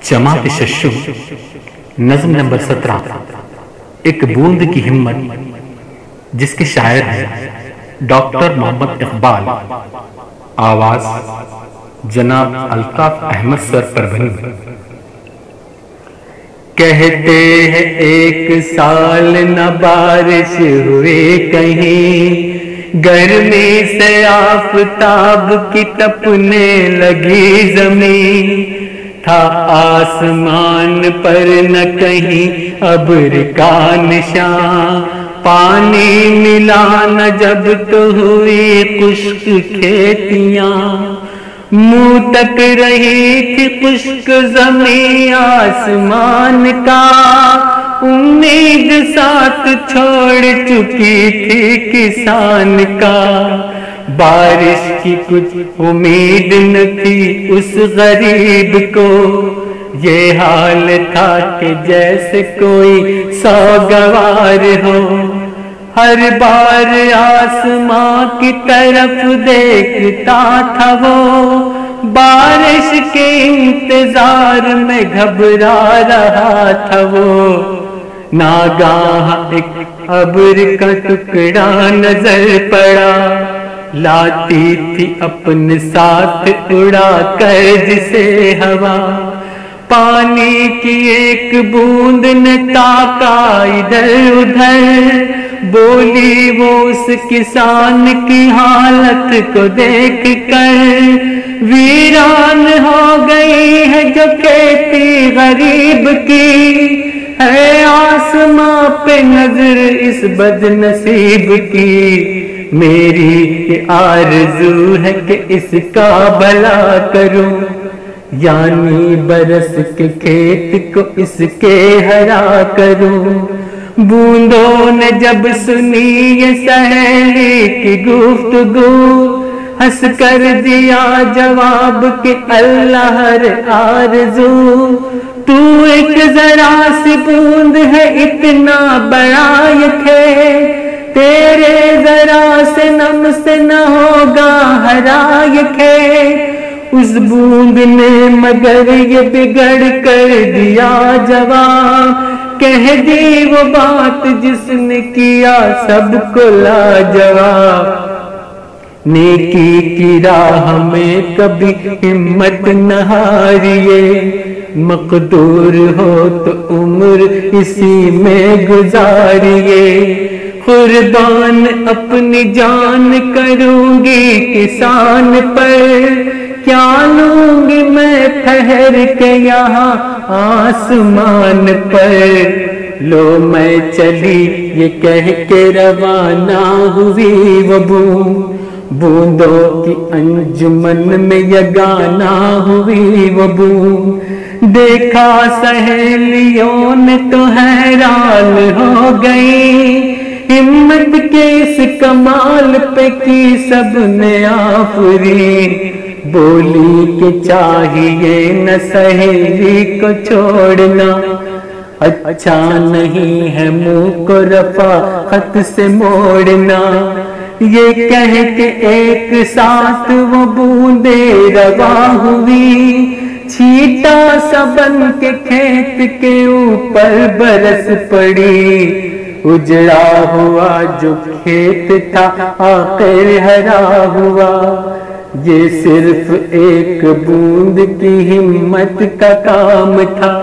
जमात शशु नज्म नंबर 17 एक बूंद की हिम्मत, जिसके शायर हैं डॉक्टर मोहम्मद इकबाल, आवाज जनाब अल्ताफ अहमद सर परभनी। कहते हैं एक साल न बारिश हुए कहीं, गर्मी से आफताब की तपने लगी जमीन, था आसमान पर न कहीं अब्र का निशान, पानी मिला न जब तो हुई खुश्क खेतियां, मुंह तक रही थी खुश्क ज़मीं आसमान का, उम्मीद साथ छोड़ चुकी थी किसान का, बारिश की कुछ उम्मीद न थी उस गरीब को, ये हाल था कि जैसे कोई सौगवार हो, हर बार आसमां की तरफ देखता था वो, बारिश के इंतजार में घबरा रहा था वो, नागाह एक अब्र का टुकड़ा नजर पड़ा, लाती थी अपने साथ उड़ा कर जिसे हवा, पानी की एक बूंद ने ताका इधर उधर, बोली वो उस किसान की हालत को देख कर, वीरान हो गई है जो खेती गरीब की, है आसमां पे नजर इस बदनसीब की, मेरी ये आरज़ू है कि इसका भला करूं, यानी बरस के खेत को इसके हरा करूं। बूंदों ने जब सुनी ये सहेली की गुफ्तगू, हंस कर दिया जवाब कि अल्लाह रे आरज़ू, तू एक जरा सी बूंद है इतना बड़ा ये खेत, तेरे जरा से नम से न होगा हरा ये खेत, उस बूंद ने मगर ये बिगड़ कर दिया जवाब, कह दी वो बात जिसने किया सबको लाजवाब, नेकी की राह में कभी हिम्मत न हारिए, मकदूर हो तो उम्र इसी में गुजारिए, कुर्बान अपनी जान करूंगी किसान पर, क्या लूंगी मैं ठहर के यहाँ आसमान पर, लो मैं चली ये कह के रवाना हुई वो बूंदों की अंजुमन में यगाना हुई वो बूंद, देखा सहेलियों ने तो हैरान हो गई, हिम्मत के इस कमाल पे की सबने आफरीन, बोली कि चाहिए न सहेली को छोड़ना, अच्छा नहीं है मुंह को रफ़ाक़त से मोड़ना, ये कह के एक साथ वो बूंदे रवा हुई, छीटा सा बन के खेत के ऊपर बरस पड़ी, उजड़ा हुआ जो खेत था आखिर हरा हुआ, ये सिर्फ एक बूंद की हिम्मत का काम था।